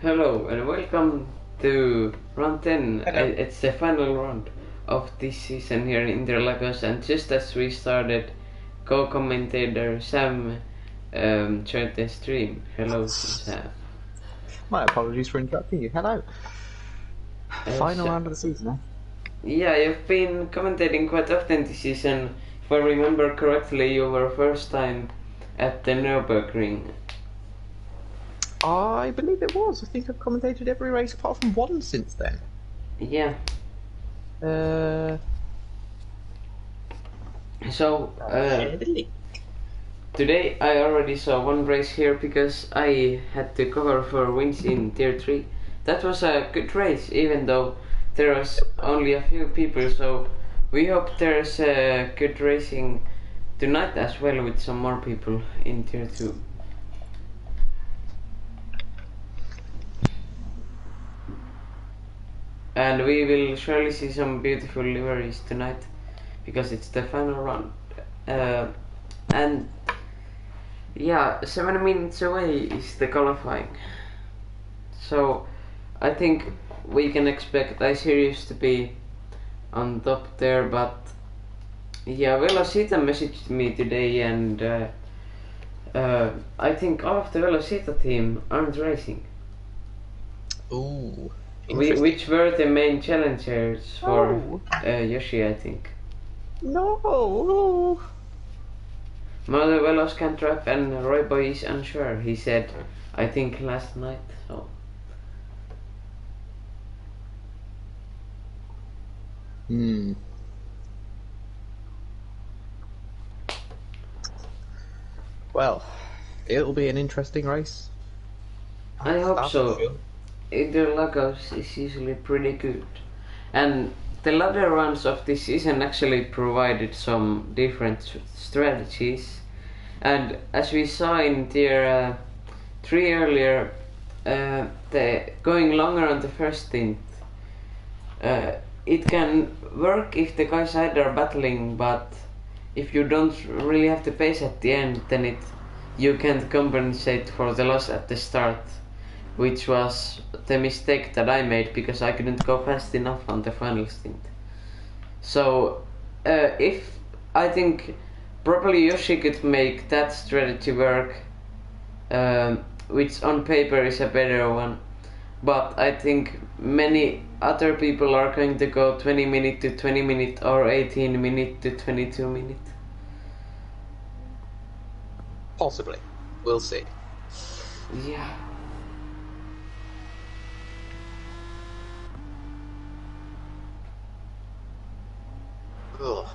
Hello and welcome to round 10. Hello. It's the final round of this season here in Interlagos, and just as we started, co-commentator Sam joined the stream. Hello, Sam. My apologies for interrupting you. Hello. Final round of the season, eh? Yeah, you've been commentating quite often this season. If I remember correctly, you were first time at the Nürburgring. I believe it was. I think I've commentated every race apart from one since then. Yeah. Today I already saw one race here because I had to cover for wins in Tier 3. That was a good race, even though there was only a few people, so we hope there's good racing tonight as well with some more people in Tier 2. And we will surely see some beautiful liveries tonight because it's the final round. And yeah, 7 minutes away is the qualifying. So I think we can expect iSeries to be on top there, but yeah, Velocita messaged me today, and I think all of the Velocita team aren't racing. Ooh, which were the main challengers for Yoshi, I think. No. Mother Velos can drive and Roy Boy is unsure, he said, I think last night. So. Well, it'll be an interesting race. I hope so. Interlagos is usually pretty good. And the latter rounds of this season actually provided some different strategies. And as we saw in Tier 3 earlier, the going longer on the first stint, it can work if the guys either are battling, but if you don't really have the pace at the end, then you can't compensate for the loss at the start, which was the mistake that I made because I couldn't go fast enough on the final stint. So if I think probably Yoshi could make that strategy work, which on paper is a better one, but I think many other people are going to go 20 minute to 20 minute or 18 minute to 22 minute. Possibly. We'll see. Yeah. Ugh.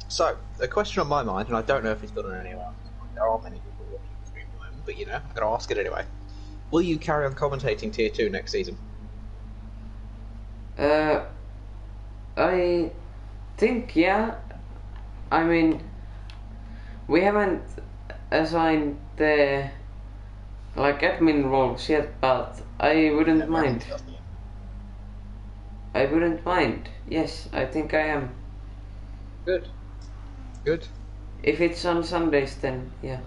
So, the question on my mind, and I don't know if it's done on anyone else, there aren't many people watching the stream at the moment, but you know, I'm going to ask it anyway. Will you carry on commentating Tier 2 next season? I think, yeah. I mean, we haven't assigned the admin roles yet, but I wouldn't mind. I wouldn't mind. Yes, I think I am. Good. Good. If it's on Sundays, then yeah.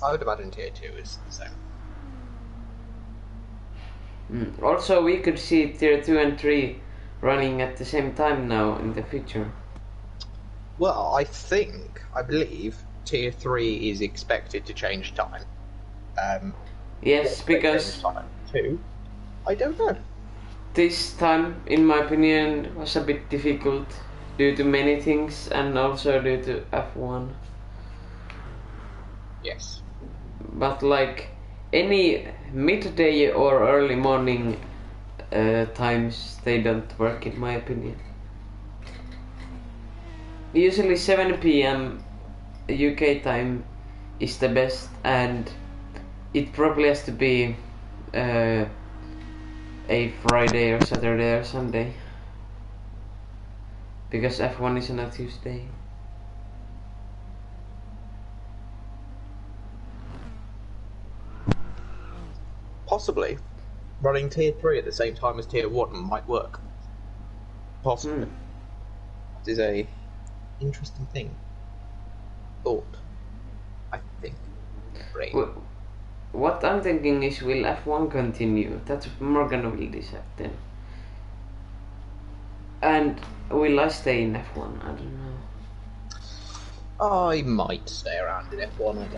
I would imagine Tier 2 is the same. Also, we could see Tier 2 and 3 running at the same time now in the future. Well, I believe Tier 3 is expected to change time. Yes, because time 2, I don't know. This time, in my opinion, was a bit difficult due to many things and also due to F1. Yes. But like any midday or early morning times, they don't work in my opinion. Usually 7 PM UK time is the best, and it probably has to be a Friday or Saturday or Sunday, because F1 is on a Tuesday. Possibly running Tier 3 at the same time as Tier 1 might work. Possibly. It is a interesting thing. Thought, I think. what I'm thinking is, will F1 continue? That's Morgan will decide then. And will I stay in F1? I don't know. I might stay around in F1, I don't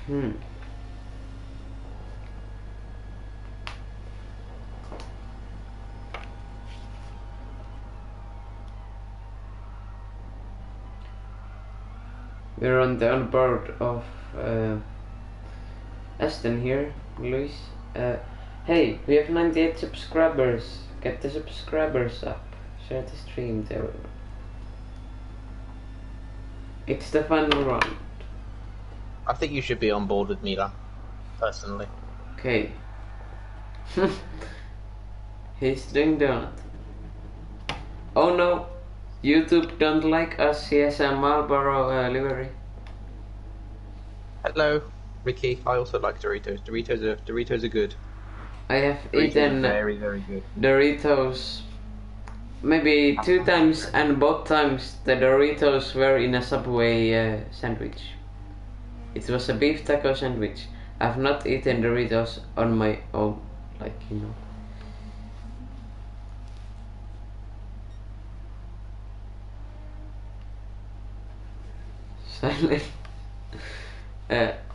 know. We're on the onboard of Aston here, Luis. Hey, we have 98 subscribers. Get the subscribers up. Share the stream to everyone. It's the final round. I think you should be on board with Milan, personally. Okay. He's doing donut. Oh no! YouTube don't like us. He has a Marlboro livery. Hello, Ricky. I also like Doritos. Doritos are good. I have Doritos eaten are very, very good. Doritos maybe 2 times, and both times the Doritos were in a Subway sandwich. It was a beef taco sandwich. I've not eaten Doritos on my own, like, you know. Silent.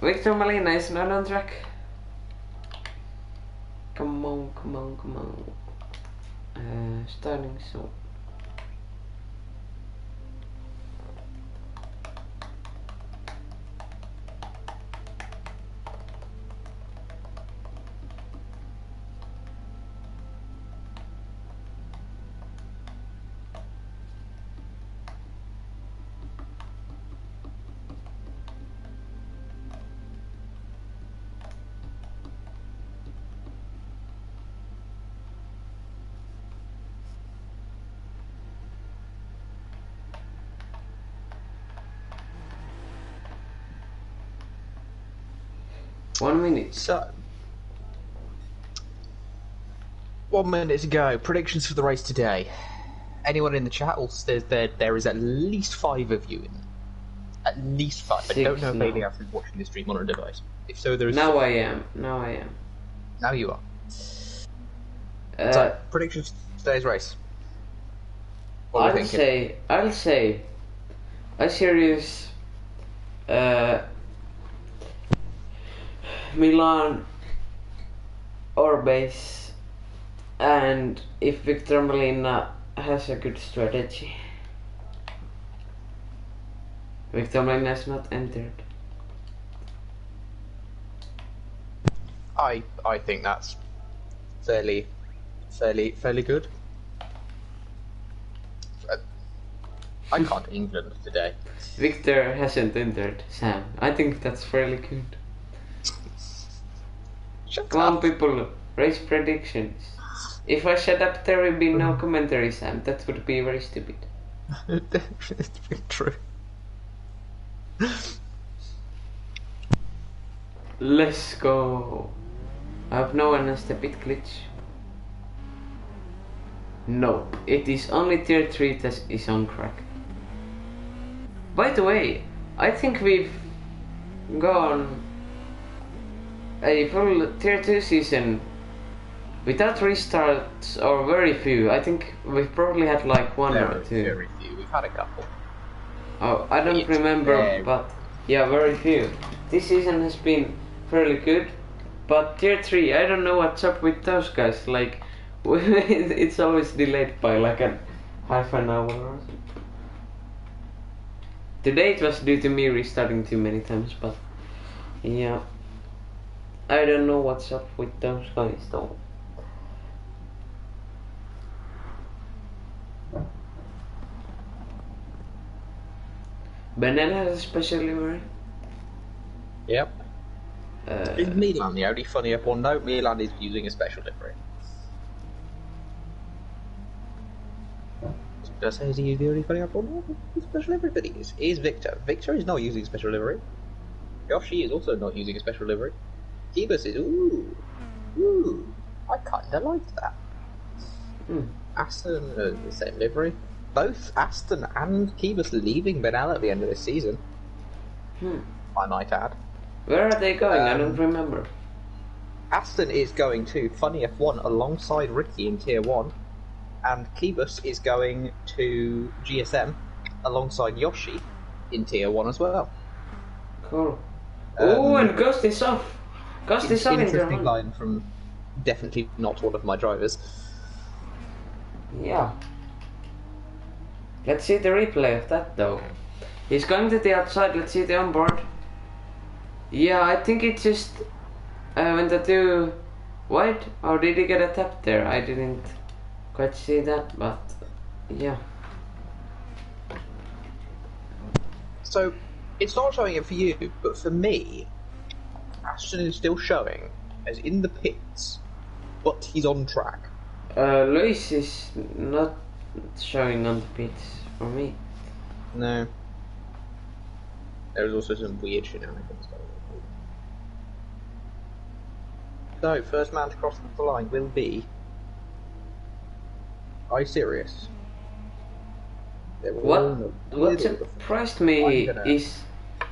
Victor Molina is not on track. Come on, come on, come on. Starting soon. One minute. So, 1 minute to go. Predictions for the race today. Anyone in the chat? There is at least 5 of you in there. At least 5. I don't know if anyone else is watching the stream on a device. If so, there is. Now I am. Now you are. So, predictions for today's race. I'll say a serious Milan or base, and if Victor Molina has a good strategy. Victor Molina has not entered. I think that's fairly good. I can't England today. Victor hasn't entered, Sam. I think that's fairly good. Come on, people, raise predictions. If I shut up, there will be no commentary, Sam. That would be very stupid. It's true. Let's go. I hope no one has the pit glitch. No, it is only tier 3 that is on crack. By the way, I think we've gone a full tier 2 season without restarts, or very few. I think we've probably had like one or two. Very few. We've had a couple. Oh, I don't remember, but yeah, very few. This season has been fairly good, but tier 3, I don't know what's up with those guys. Like, it's always delayed by like half an hour or something. Today it was due to me restarting too many times, but yeah, I don't know what's up with those guys though. Banana has a special livery. Yep. Is Milan the only funny up one? No, Milan is using a special livery. Did I say is he the only funny up one? No, special livery, but he is Victor. Victor is not using special livery. Yoshi is also not using a special livery. Kibus is ooh. I kinda like that. Aston the same livery. Both Aston and Kibus leaving Benal at the end of this season. I might add. Where are they going? I don't remember. Aston is going to Funny F1 alongside Ricky in Tier 1, and Kibus is going to GSM alongside Yoshi in Tier 1 as well. Cool. Oh, and Ghost is off. Ghost is off in Tier Interesting 1. line from definitely not one of my drivers. Yeah. Let's see the replay of that though. He's going to the outside, let's see the onboard. Yeah, I think it just went too wide, or did he get a tap there? I didn't quite see that, but yeah. So, it's not showing it for you, but for me, Ashton is still showing as in the pits, but he's on track. Luis is not showing on the pits for me. No. There was also some weird shenanigans going on. So, first man to cross the line will be iSerious. What surprised me is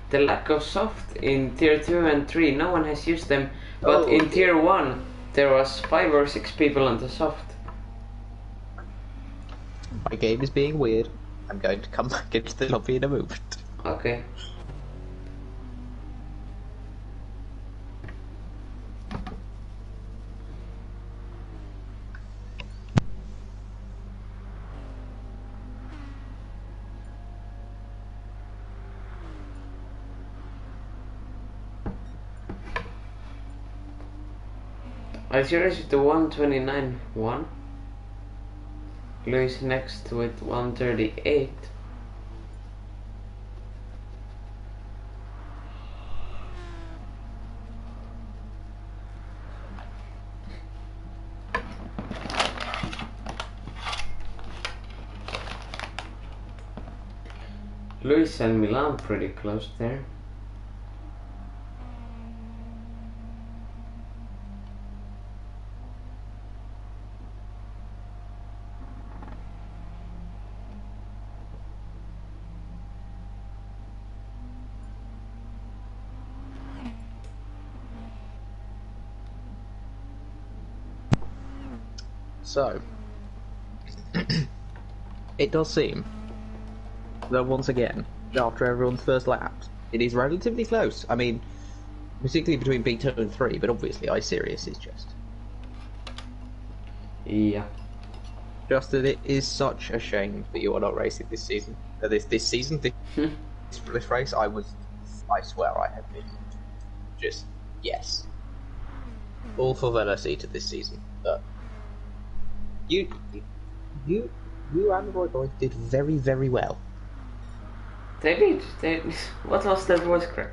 the lack of soft in tier 2 and 3. No one has used them, but in tier 1 there was 5 or 6 people on the soft. My game is being weird. I'm going to come back into the lobby in a moment. Okay. I seriously the 129.1. Luis next with 138. Luis and Milan pretty close there. So, it does seem that once again, after everyone's first lap, it is relatively close. I mean, particularly between B2 and 3, but obviously iSerious is just... Yeah. Just that it is such a shame that you are not racing this season. This race, I swear I have been just, yes. All for Velocita this season, but... You Android boys did very, very well. They did. What was that voice crack?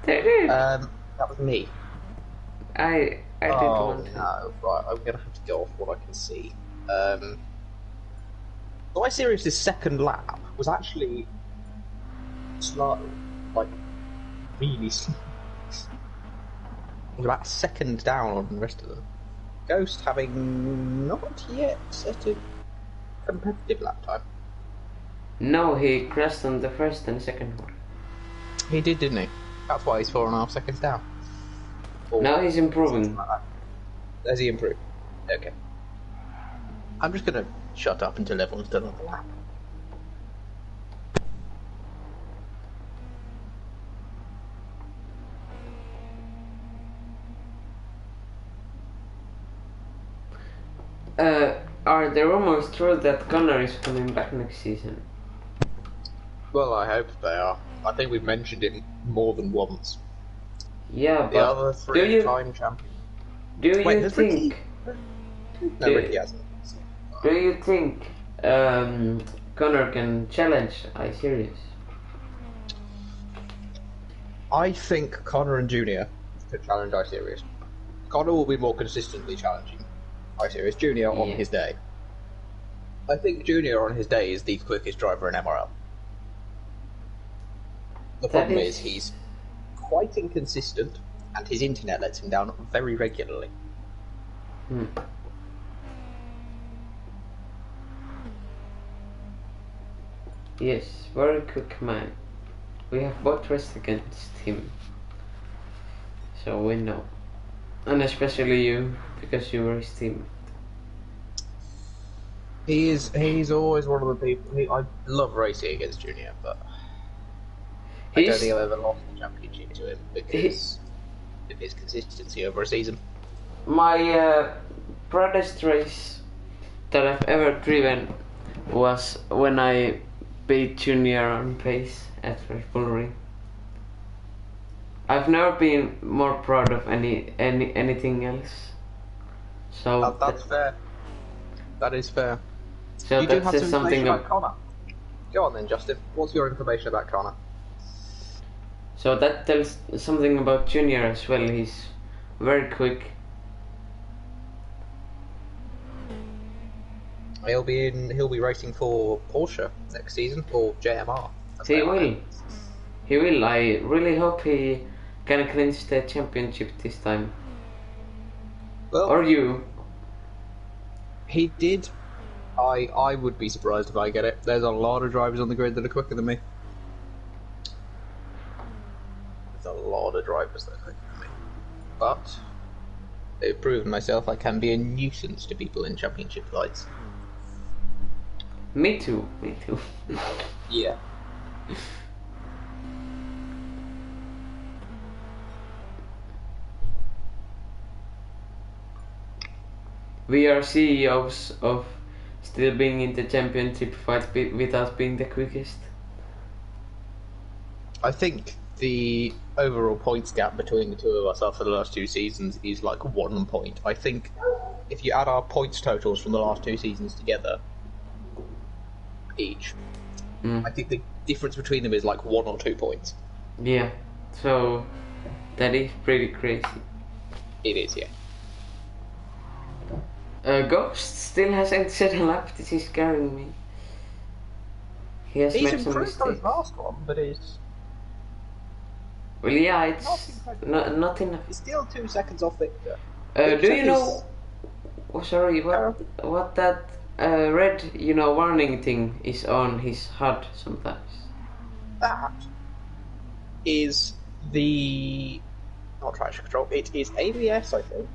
They did. That was me. I did one. No, right. I'm gonna have to go off what I can see. So iSerious' second lap was actually slow, like really slow. It was about a second down on the rest of them. Ghost having not yet set a competitive lap time. No, he crashed on the first and second one. He did, didn't he? That's why he's 4.5 seconds down. Or now he's improving. Like that. Has he improved? Okay. I'm just gonna shut up until everyone's done on the lap. Are the rumors true that Connor is coming back next season? Well, I hope they are. I think we've mentioned him more than once. Yeah, the other three-time champion. Do you think? No, Ricky hasn't. Do you think Connor can challenge iSerious? I think Connor and Junior could challenge iSerious. Connor will be more consistently challenging iSerious. Junior on his day. I think Junior on his day is the quickest driver in MRL. The problem is he's quite inconsistent, and his internet lets him down very regularly. Yes, very quick man. We have both raced against him, so we know. And especially you, because you raced him. He's always one of the people. I love racing against Junior, but I don't think I've ever lost the championship to him because of his consistency over a season. My proudest race that I've ever driven was when I beat Junior on pace at Red Bull Ring. I've never been more proud of anything else. So that's fair. That is fair. So you do have some something information about Connor. Go on then, Justin. What's your information about Connor? So that tells something about Junior as well. He's very quick. He'll be racing for Porsche next season, or JMR. He will. He will. I really hope he can clinch the championship this time. Well, or you. He did. I would be surprised if I get it. There's a lot of drivers on the grid that are quicker than me. There's a lot of drivers that are quicker than me. But they've proven myself I can be a nuisance to people in championship fights. Me too. Yeah. We are CEOs of still being in the championship fight without being the quickest. I think the overall points gap between the two of us after the last 2 seasons is like 1 point. I think if you add our points totals from the last 2 seasons together, each, I think the difference between them is like 1 or 2 points. Yeah, so that is pretty crazy. It is, yeah. Ghost still hasn't set a lap. This is scaring me. He's made some mistakes. On his last one, but it's... Well, yeah, it's not enough. He's still 2 seconds off Victor. Do you know... Oh, sorry, what that red, warning thing is on his HUD sometimes? That is the... not traction control, it is ABS, I think.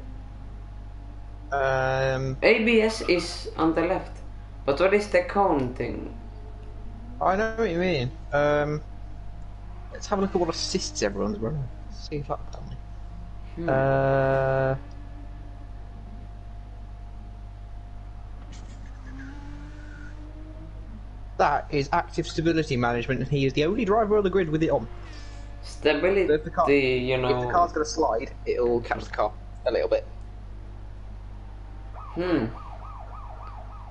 ABS is on the left, but what is the cone thing? I know what you mean. Let's have a look at what assists everyone's running. See if that'll tell me. That is active stability management, and he is the only driver on the grid with it on. Stability, if the car's going to slide, it'll catch the car a little bit.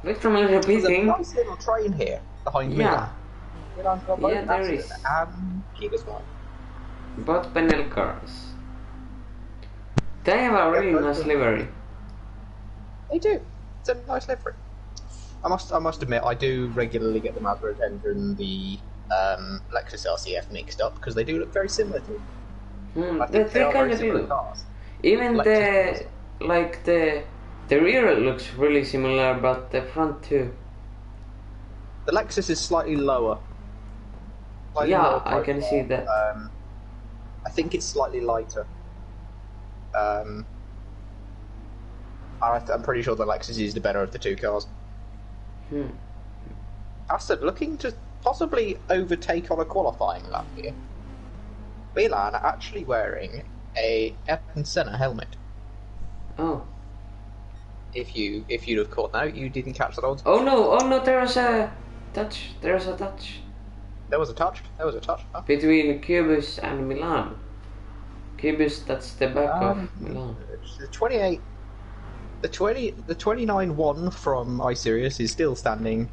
Victor Miller repeating. There's a nice little train here behind me. Yeah, there is. And keep us going. Both panel cars. They have a really nice livery. They do. It's a nice livery. I must admit, I do regularly get the Mazda Attender and the Lexus RCF mixed up because they do look very similar to them. I think they are very similar cars. Even the rear looks really similar, but the front too. The Lexus is slightly lower. I can see that. I think it's slightly lighter. I'm pretty sure the Lexus is the better of the 2 cars. Aston looking to possibly overtake on a qualifying lap here. Milan are actually wearing a Ayrton Senna helmet. Oh. If you'd have caught that, you didn't catch that on. Oh no, there was a touch. There was a touch. There was a touch? Huh? Between Cubus and Milan. Cubus, that's the back of Milan. The 28... The 29-1 from iSirius is still standing.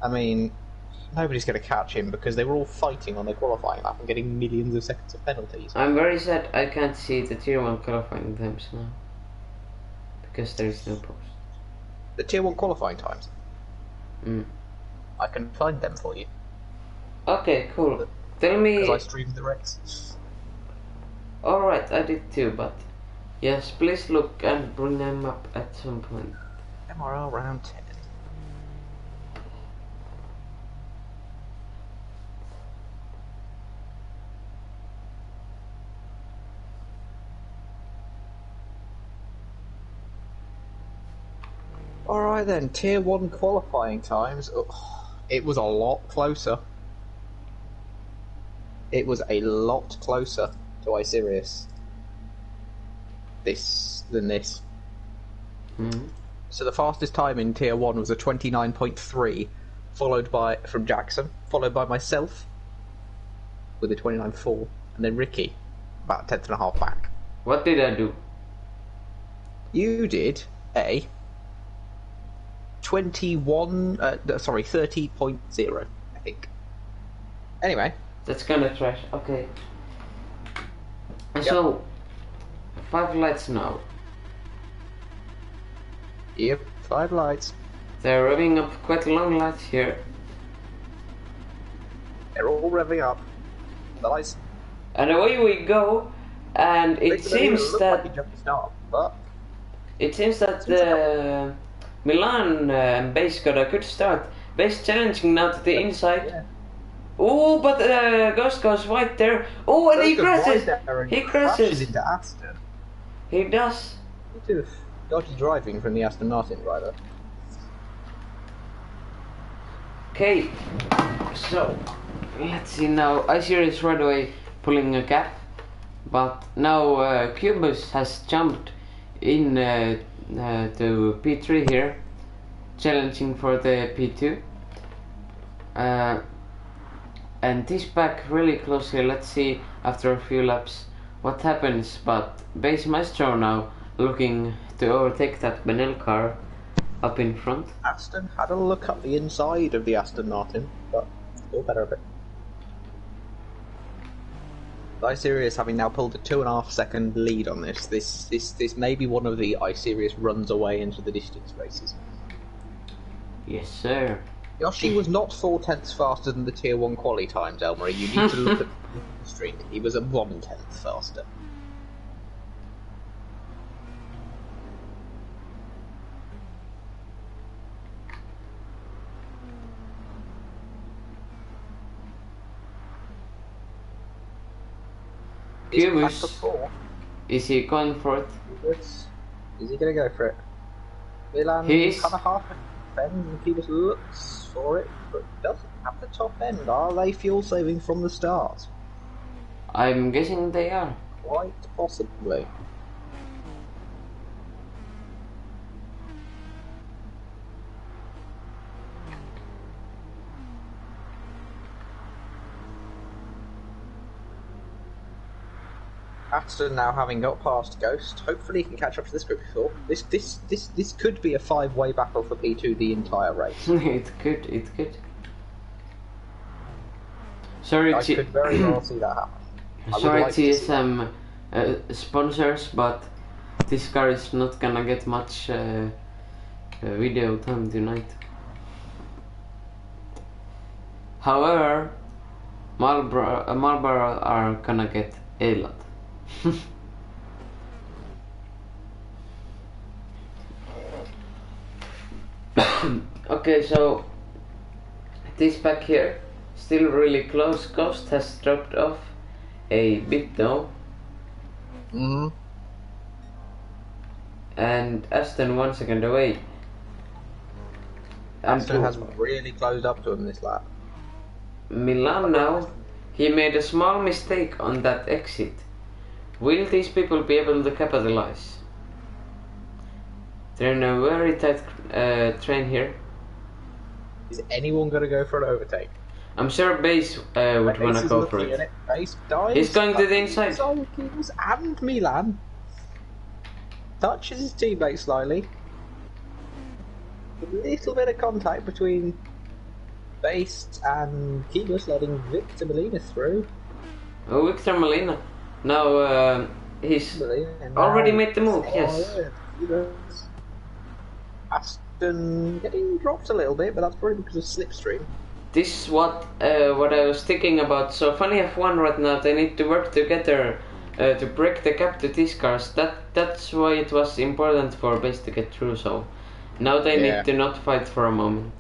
I mean, nobody's going to catch him because they were all fighting on their qualifying lap and getting millions of seconds of penalties. I'm very sad I can't see the Tier 1 qualifying times now. Because there is no post. The Tier 1 qualifying times? I can find them for you. Okay, cool. Tell me... Because I streamed the race. Alright, I did too, but... Yes, please look and bring them up at some point. MRL round 10. Alright then, Tier 1 qualifying times. Ugh, it was a lot closer. It was a lot closer to iSirius than this. Hmm. So the fastest time in Tier 1 was a 29.3, followed by, from Jackson, followed by myself with a 29.4, and then Ricky, about a tenth and a half back. What did I do? You did a 30.0, I think. Anyway. That's kinda trash. Okay. So, 5 lights now. Yep, 5 lights. They're revving up quite long lights here. They're all revving up. The lights. And away we go. And it seems that like start, but it seems that the Milan base got a good start. Base challenging now to the inside. Yeah. Oh, but Ghost goes right there. Oh, and he crashes. He crashes into Aston. He does. Bit of dodgy driving from the Aston Martin driver. Okay, so let's see now. iSirius right away pulling a gap, but now Cubus has jumped in to P3 here, challenging for the P2. And this back really close here. Let's see after a few laps what happens. But Base Maestro now looking to overtake that Benel car up in front. Aston had a look up the inside of the Aston Martin, but still better of it. iSirius having now pulled a 2.5 second lead on this. This may be one of the iSirius runs away into the distance races. Yes, sir. Yoshi was not 4 tenths faster than the Tier 1 quali times, Elmer. You need to look at the streak. He was a 1 tenth faster. Cubus, is he going for it? Is he going to go for it? Milan kind of half defends and Cubus looks for it, but doesn't have the top end. Are they fuel saving from the start? I'm guessing they are. Quite possibly. Aston now having got past Ghost, hopefully he can catch up to this group before. This could be a 5-way battle for P2 the entire race. It could. Sorry, I could very well see that happen. Sorry, TSM sponsors, but this car is not gonna get much video time tonight. However, Marlboro are gonna get a lot. Okay, so this back here still really close. Ghost has dropped off a bit though. And Aston 1 second away. Aston has really closed up to him this lap. Milan now, he made a small mistake on that exit. Will these people be able to capitalize? They're in a very tight train here. Is anyone going to go for an overtake? I'm sure Base would want to go for it. Base dives. He's going to the inside. And Milan touches his teammate slightly. A little bit of contact between Base and Kibus, letting Victor Molina through. Oh, Victor Molina. Now he's already made the move, yes. Aston getting dropped a little bit, but that's probably because of slipstream. This is what I was thinking about. So funny F1 right now, they need to work together to break the gap to these cars. That's why it was important for Base to get through. So now they need to not fight for a moment.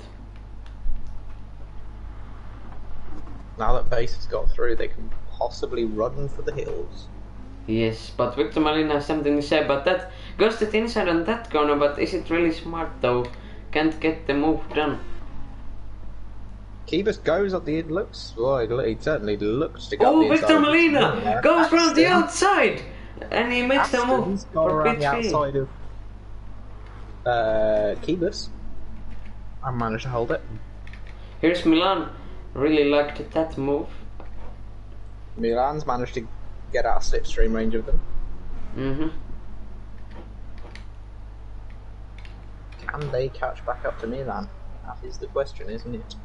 Now that Base has got through, they can possibly run for the hills. Yes, but Victor Malina has something to say about that. Ghosted inside on that corner, but is it really smart though? Can't get the move done. Keebus goes up the looks. Well, he certainly looks to go Oh, up the inside. Victor Malina goes round the outside, and he makes the move Aston's gone for around the P3. outside of Keebus. I managed to hold it. Here's Milan. Really liked that move. Milan's managed to get out of slipstream range of them. Can they catch back up to Milan? That is the question, isn't it?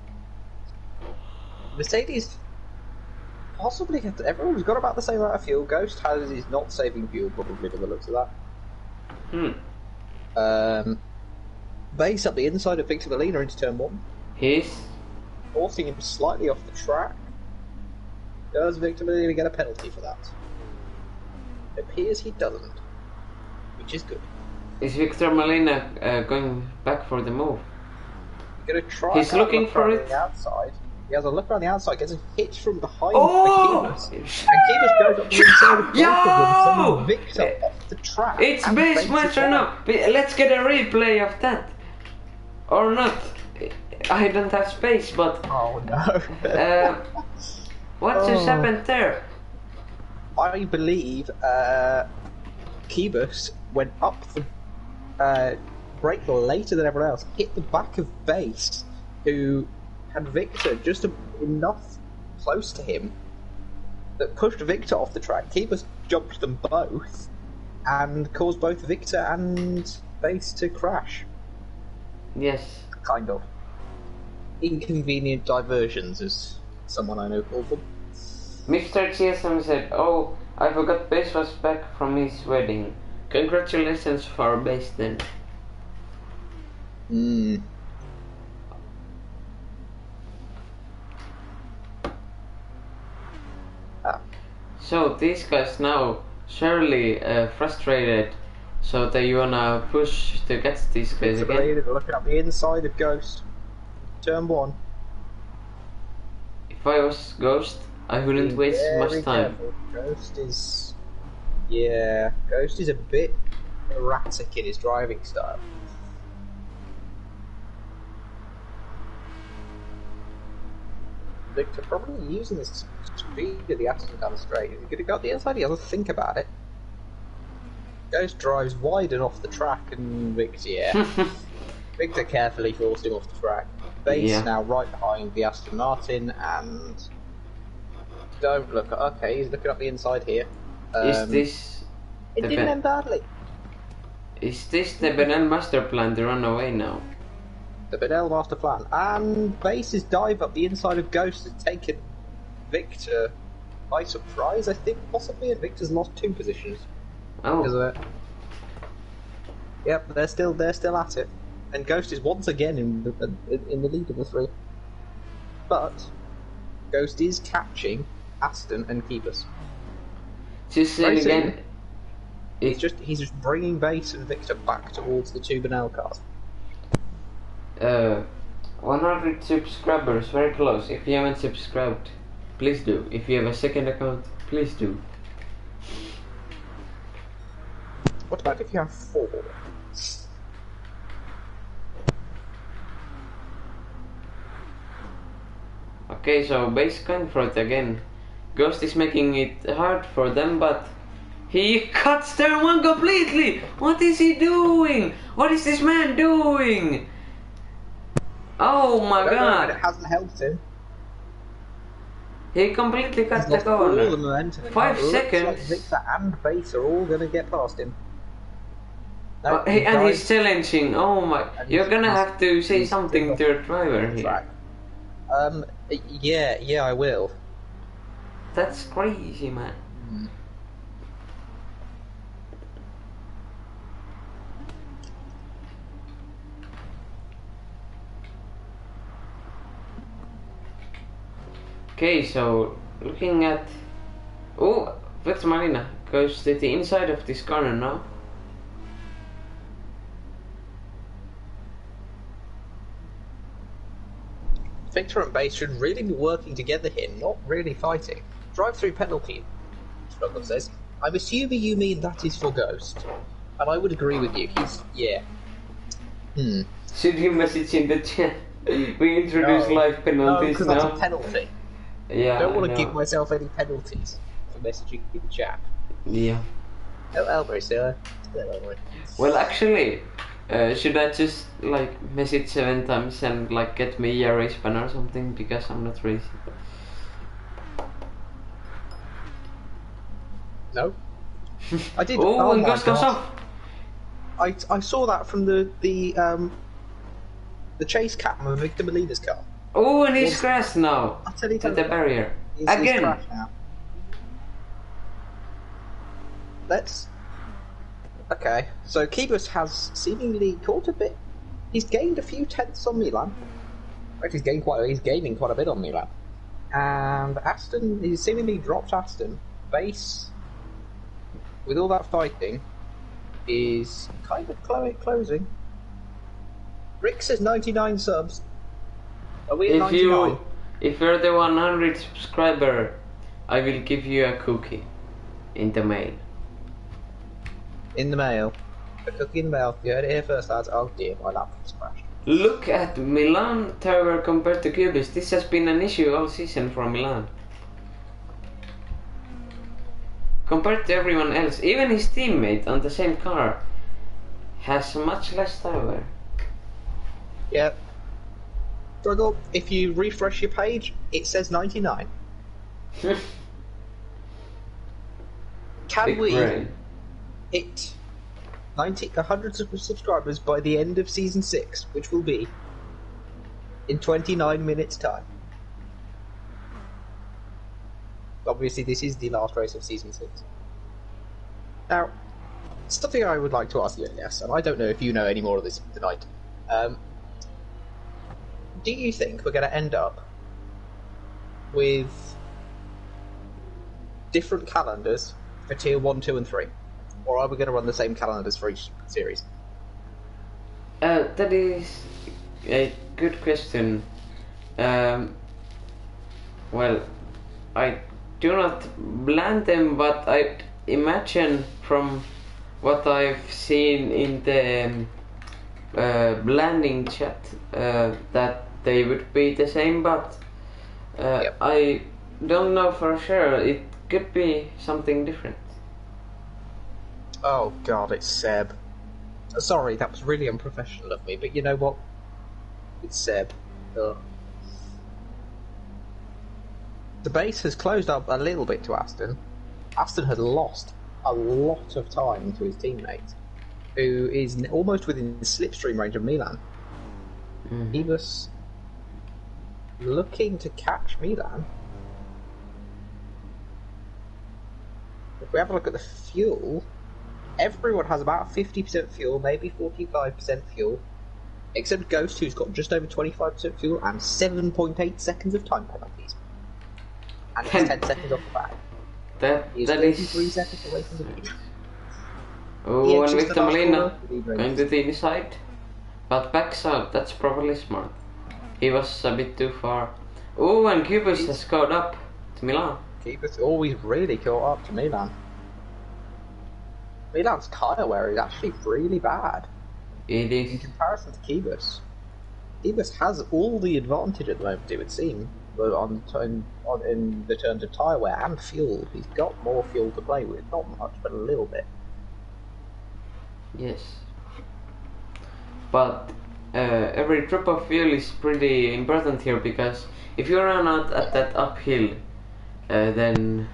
Mercedes possibly. Everyone's got about the same amount of fuel. Ghost has is not saving fuel probably by the looks of that. Base up the inside of Victor Molina into turn 1. He's forcing him slightly off the track. Does Victor Molina get a penalty for that? It appears he doesn't, which is good. Is Victor Molina going back for the move? You're gonna try. He's looking for it. The outside. He has a look around the outside, gets a hit from behind Oh! the Keebus. And Keebus goes up the inside of both of them, sending Victor off the track. It's base match or no? Let's get a replay of that. Or not. I don't have space, but... Oh no. What just happened there? I believe Keebus went up the brake later than everyone else, hit the back of base, who had Victor just enough close to him that pushed Victor off the track. Keebus jumped them both and caused both Victor and base to crash. Yes. Kind of. Inconvenient diversions, as someone I know called them. Mr. GSM said, "Oh, I forgot Base was back from his wedding. Congratulations for Base then." So these guys now surely frustrated, so they wanna push to get these guys again. Looking at the inside of Ghost. Turn 1. If I was Ghost, I wouldn't waste much time. Careful. Ghost is... Yeah, Ghost is a bit erratic in his driving style. Victor probably using this speed of the Aston down the straight. Is he going to go up the inside? He has to think about it. Ghost drives wide and off the track, and Victor, Victor carefully forced him off the track. Base now right behind the Aston Martin, and don't look. Okay, he's looking up the inside here. Is this? It didn't end badly. Is this the Benel master plan to run away now? The Benel master plan, and Base's dive up the inside of Ghost has taken Victor by surprise. I think possibly, and Victor's lost 2 positions. Oh. Because of it. Yep, they're still at it, and Ghost is once again in the lead of the 3. But Ghost is catching Aston and Keebus. Just saying again. He's just bringing Base and Victor back towards the 2 Benel cars. 100 subscribers, very close. If you haven't subscribed, please do. If you have a second account, please do. What about if you have 4? Okay, so Base confront again. Ghost is making it hard for them, but he cuts turn 1 completely! What is he doing? What is this man doing? Oh my god! It hasn't helped him. He completely cut the All corner. the momentum. 5 seconds. Like Victor and Base are all going to get past him. No, and he's challenging. Oh my! You're gonna have to say something to your driver here. Yeah, I will. That's crazy, man. Okay, so looking at... Oh, Victor Marina goes to the inside of this corner now. Victor and Base should really be working together here, not really fighting. Drive-through penalty, Struggle says. I'm assuming you mean that is for Ghost. And I would agree with you. Yeah. Should you message in the chat? We introduce life penalties because now. that's a penalty. Yeah, I don't want I to know. give myself any penalties for messaging in the chat. Yeah. Oh, Elbury, sir. Elbury. Well, actually, should I just like message 7 times and like get me a race ban or something because I'm not racing? No. I did. Oh, and my Ghost goes God. off. I saw that from the chase cam of Victor Molina's car. Oh, and he's crashed now. Utterly At the barrier. He's Again. crashed now. Let's. Okay, so Kibus has seemingly caught a bit. He's gained a few tenths on Milan. In fact, he's gaining quite a bit on Milan. And Aston, he's seemingly dropped Aston. Base, with all that fighting, is kind of closing. Rick says 99 subs. Are we at 99? If you're the 100 subscriber, I will give you a cookie in the mail. In the mail. A cookie in the mail. You heard it here first, lads. Oh dear, my laptop's crashed. Look at Milan Tower compared to Cubis. This has been an issue all season for Milan. Compared to everyone else, even his teammate on the same car has much less tower. Yeah. Struggle, if you refresh your page, it says 99. Can Big we brain. hit 100 subscribers by the end of Season 6, which will be in 29 minutes' time? Obviously, this is the last race of Season 6. Now, something I would like to ask you, Elias, and I don't know if you know any more of this tonight. Do you think we're going to end up with different calendars for Tier 1, 2 and 3? Or are we going to run the same calendars for each series? That is a good question. Well, I do not blame them, but I imagine from what I've seen in the blending chat that they would be the same, but Yep. I don't know for sure. It could be something different. Oh god, it's Seb. Sorry, that was really unprofessional of me, but you know what? It's Seb. Ugh. The base has closed up a little bit to Aston. Aston has lost a lot of time to his teammate, who is almost within the slipstream range of Milan. He was looking to catch Milan. If we have a look at the fuel, everyone has about 50% fuel, maybe 45% fuel, except Ghost, who's got just over 25% fuel and 7.8 seconds of time penalties. And it's 10 seconds off the back. He's That 33 is. seconds away from the lead. Oh, Yeah, and just Victor the last Molina corner. going to the inside, but backs out. That's probably smart. He was a bit too far. Oh, and Cubus has caught up to Milan. Keeper's always really caught up to Milan. Milan's tyre wear is actually really bad It in is. comparison to Kibus. Kibus has all the advantage at the moment, it would seem, but in the terms of tyre wear and fuel. He's got more fuel to play with, not much, but a little bit. Yes. But every drop of fuel is pretty important here, because if you run out at that uphill, then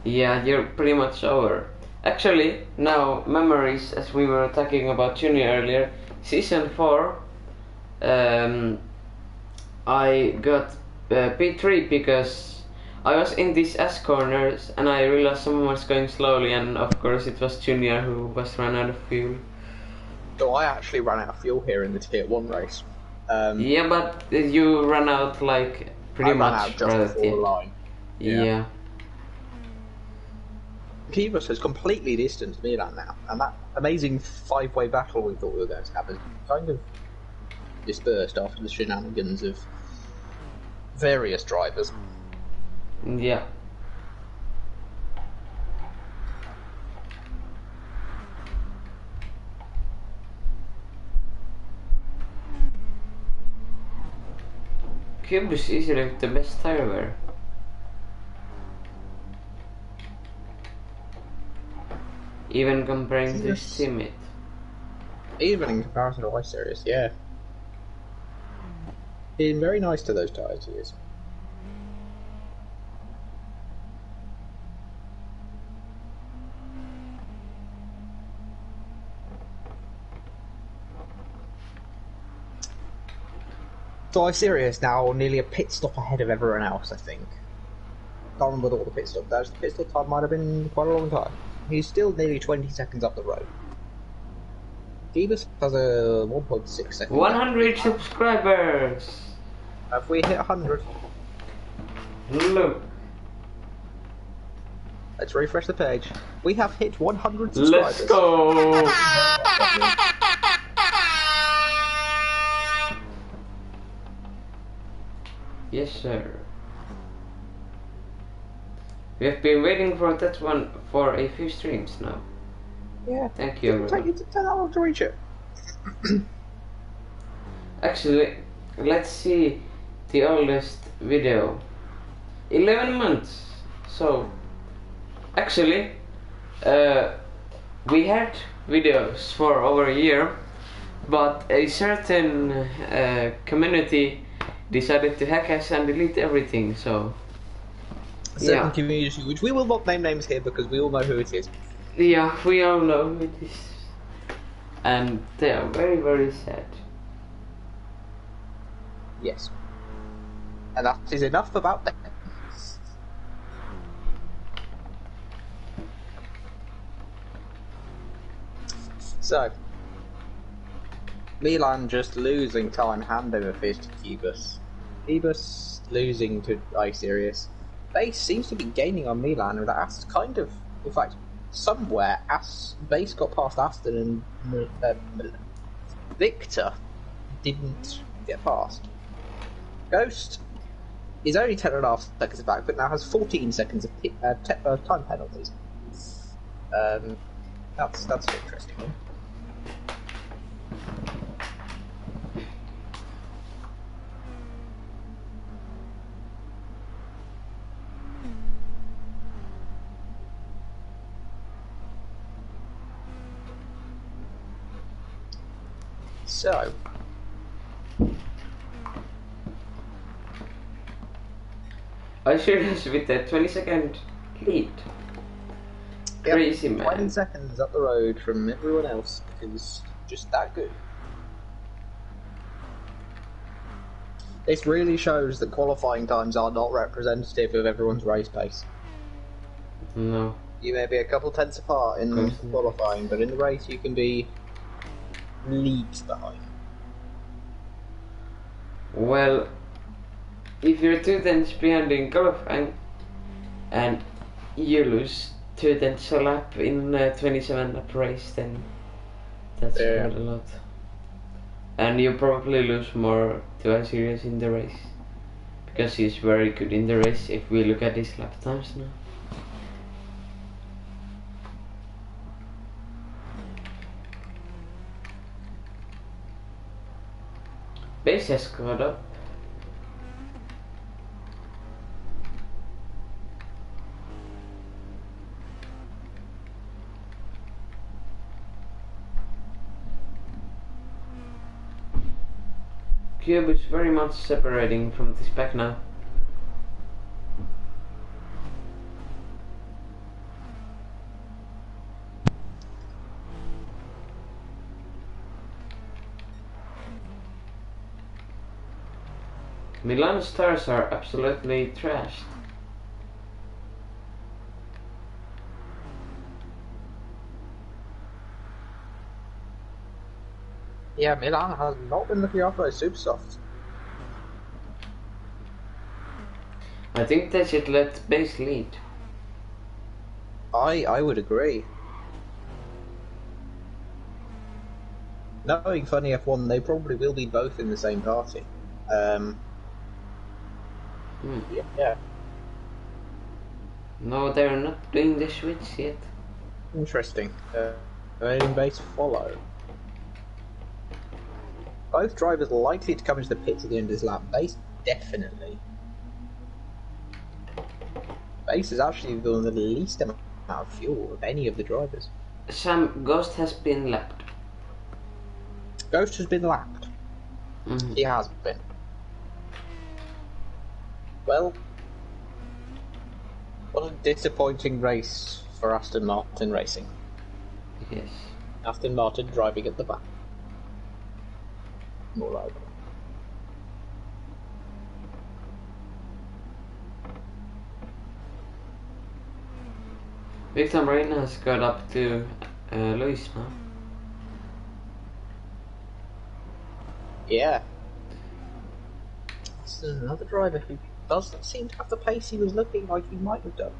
yeah, you're pretty much over. Actually, now memories, as we were talking about Junior earlier, season 4, I got P3 because I was in these S corners and I realized someone was going slowly, and of course it was Junior who was run out of fuel. So I actually ran out of fuel here in the Tier 1 race. Yeah, but you ran out like pretty I much ran out just before the line. Yeah. Kivas has completely distanced Milan now, and that amazing five-way battle we thought we were going to have has kind of dispersed after the shenanigans of various drivers. Yeah. Cube is easily the best tire wear. Even comparing to his teammate. Even in comparison to Ice Series, yeah. Being very nice to those tyres, he is. So Ice now nearly a pit stop ahead of everyone else, I think. Can't remember what all the pit stop does. The pit stop time might have been quite a long time. He's still nearly 20 seconds up the road. Phoebus has a 1.6 second. 100 subscribers! Have we hit 100? Look. Let's refresh the page. We have hit 100 subscribers. Let's go! Yes, sir. We have been waiting for that one for a few streams now. Yeah. Thank you. It'll take you 10 hours to reach it. Actually, let's see the oldest video. 11 months. So, actually, we had videos for over a year, but a certain community decided to hack us and delete everything, so... A certain community, which we will not name names here because we all know who it is. Yeah, we all know who it is. And they are very, very sad. Yes. And that is enough about that. So, Milan just losing time hand over fist to Phoebus. Phoebus losing to Icerius. Base seems to be gaining on Milan, and that's kind of, in fact, somewhere Base got past Aston and Victor didn't get past. Ghost is only 10.5 seconds back, but now has 14 seconds of time penalties. That's an interesting one. So, Icerius with a 20-second lead. yep, Crazy, man. 20 seconds up the road from everyone else is just that good. This really shows that qualifying times are not representative of everyone's race pace. No. You may be a couple tenths apart in qualifying, but in the race you can be leagues behind. Well, if you're 2 tenths behind in qualifying and you lose 2 tenths a lap in a 27 lap race, then that's quite a lot. And you probably lose more to Icerius in the race, because he's very good in the race if we look at his lap times now. Base has caught up. Cube is very much separating from this pack now. Milan's stars are absolutely trashed. Yeah, Milan has not been looking after those super softs. I think they should let Base lead. I would agree. Knowing Funny F1, they probably will be both in the same party. Yeah. No, they're not doing the switch yet. Interesting. Letting Base follow. Both drivers likely to come into the pits at the end of this lap. Base Definitely. Base is actually the one with the least amount of fuel of any of the drivers. Sam, Ghost has been lapped. Ghost has been lapped. Mm-hmm. He has been. Well, what a disappointing race for Aston Martin Racing. Yes. Aston Martin driving at the back. Moreover. Victor Marina has got up to Lewis now. Yeah. This is another driver who doesn't seem to have the pace he was looking like he might have done.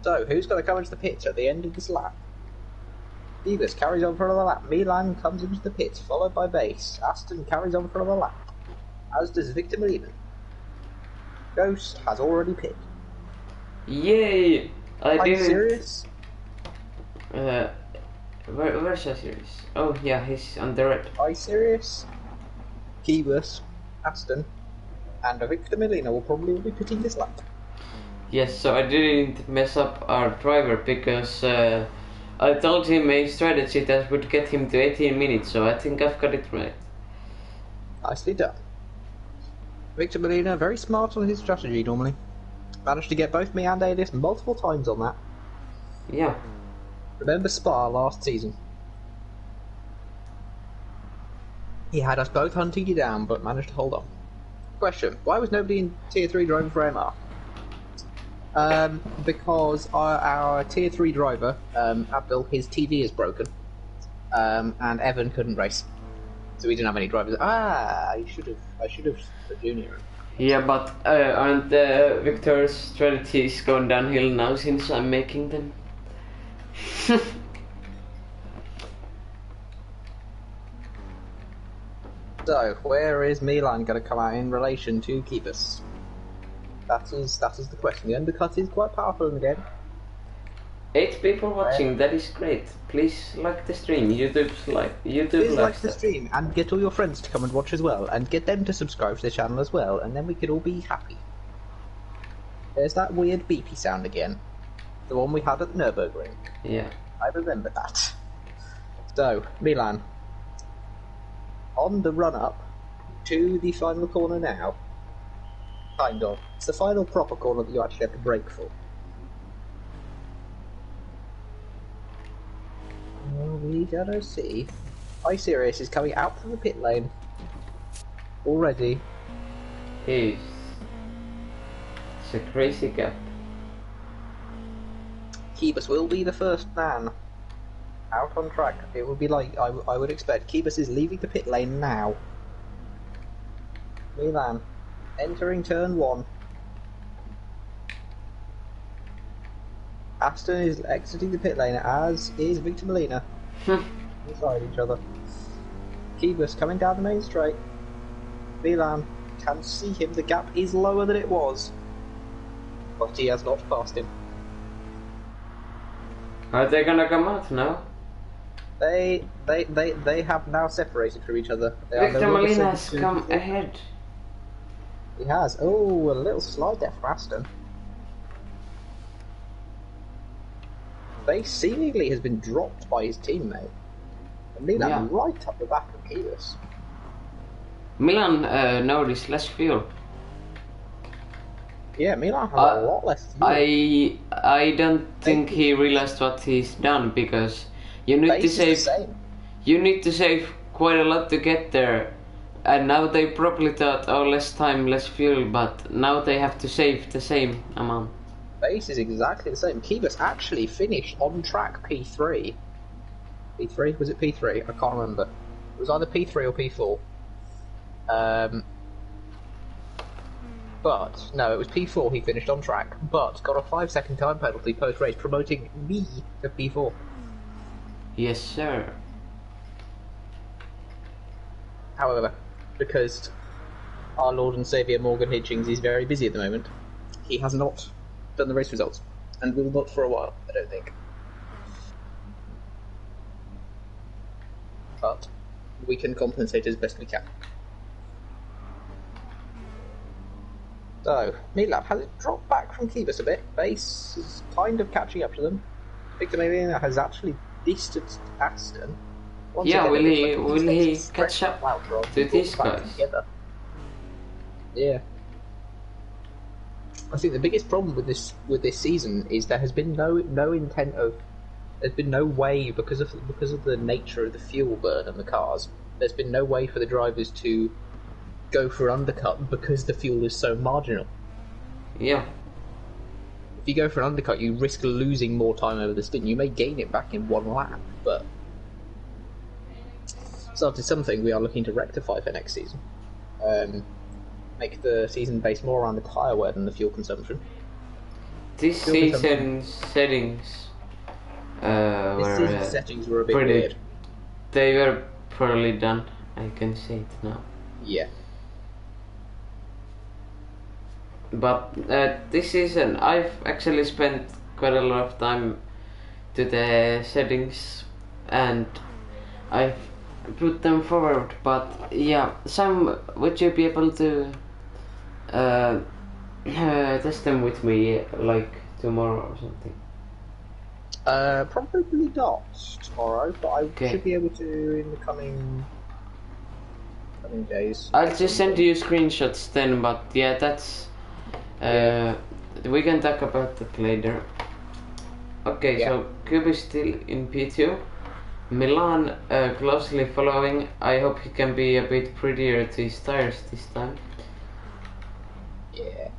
So, who's going to come into the pits at the end of this lap? Davis carries on for another lap. Milan comes into the pits, followed by Base. Aston carries on for another lap, as does Victor Molina. Ghost has already pitted. Yay! Are you serious? Where's your series? Oh yeah, he's on the red. Are you serious? Kibus, Aston, and Victor Molina will probably be pitting this lap. Yes, so I didn't mess up our driver because I told him a strategy that would get him to 18 minutes, so I think I've got it right. Nicely done. Victor Molina, very smart on his strategy normally. Managed to get both me and Adis multiple times on that. Yeah. Remember Spa last season? He had us both hunting you down, but managed to hold on. Question: why was nobody in Tier 3 driving for MR? Because our Tier 3 driver, Abdul, his TV is broken, and Evan couldn't race, so we didn't have any drivers. I should have put Junior in. Yeah, but aren't Victor's strategies going downhill now since I'm making them? So, where is Milan going to come out in relation to Kibus? That is the question. The undercut is quite powerful in the game. 8 people watching, that is great. Please like the stream. Please like the stream and get all your friends to come and watch as well, and get them to subscribe to the channel as well, and then we could all be happy. There's that weird beepy sound again. The one we had at the Nürburgring. Yeah. I remember that. So, Milan. On the run-up to the final corner now. Kind of. It's the final proper corner that you actually have to brake for. Well, we gotta see. iSerious is coming out from the pit lane. Already. It's a crazy gap. Kibus will be the first man out on track. It would be like, I would expect. Kibus is leaving the pit lane now. Milan entering turn 1. Aston is exiting the pit lane, as is Victor Molina. Inside each other. Kibus coming down the main straight. Milan can see him. The gap is lower than it was, but he has not passed him. Are they gonna come out now? They have now separated from each other. Victor Molina has come ahead. He has. Oh, a little slide there for Aston. They seemingly has been dropped by his teammate. And Milan right up the back of Kibus. Milan noticed less fuel. Yeah, Milan has a lot less fuel. I don't think he realized what he's done, because you need to save. You need to save quite a lot to get there, and now they probably thought, oh, less time, less fuel, but now they have to save the same amount. Base is exactly the same. Kibus actually finished on track P3. P3? Was it P3? I can't remember. It was either P3 or P4. But, no, it was P4 he finished on track, but got a 5-second time penalty post-race, promoting me to P4. Yes, sir. However, because our Lord and Saviour Morgan Hitchings is very busy at the moment, he has not done the race results, and will not for a while, I don't think. But we can compensate as best we can. So, Meatlab, has it dropped back from Kibus a bit? Base is kind of catching up to them. Victor Melina has actually distanced Aston. Once Yeah, again, will he catch up to these guys? Together. Yeah. I think the biggest problem with this season is there has been no intent of, there's been no way, because of the nature of the fuel burn on the cars, there's been no way for the drivers to go for an undercut because the fuel is so marginal. Yeah. If you go for an undercut, you risk losing more time over the stint. You may gain it back in one lap, but so it's something we are looking to rectify for next season. Make the season based more around the tyre wear than the fuel consumption. This season's settings settings were a bit pretty weird. They were poorly done, I can say it now. Yeah. But this season I've actually spent quite a lot of time to the settings and I've put them forward, but yeah, Sam, would you be able to test them with me like tomorrow or something? Probably not tomorrow, but I should be able to in the coming days. I'll just send you screenshots then, but yeah, that's we can talk about that later. Okay, so Cube is still in P2. Milan closely following. I hope he can be a bit prettier to his tires this time. Yeah.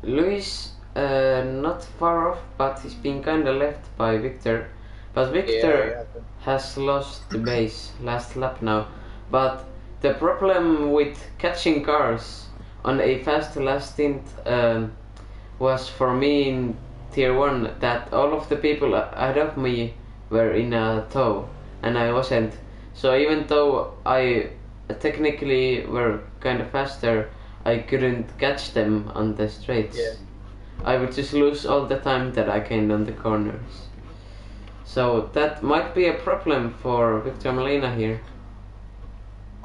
Luis not far off, but he's been kinda left by Victor. But Victor has lost the base last lap now. But the problem with catching cars on a fast last stint was for me in Tier 1 that all of the people ahead of me were in a tow and I wasn't. So even though I technically were kind of faster, I couldn't catch them on the straights. Yeah. I would just lose all the time that I gained on the corners. So that might be a problem for Victor Molina here.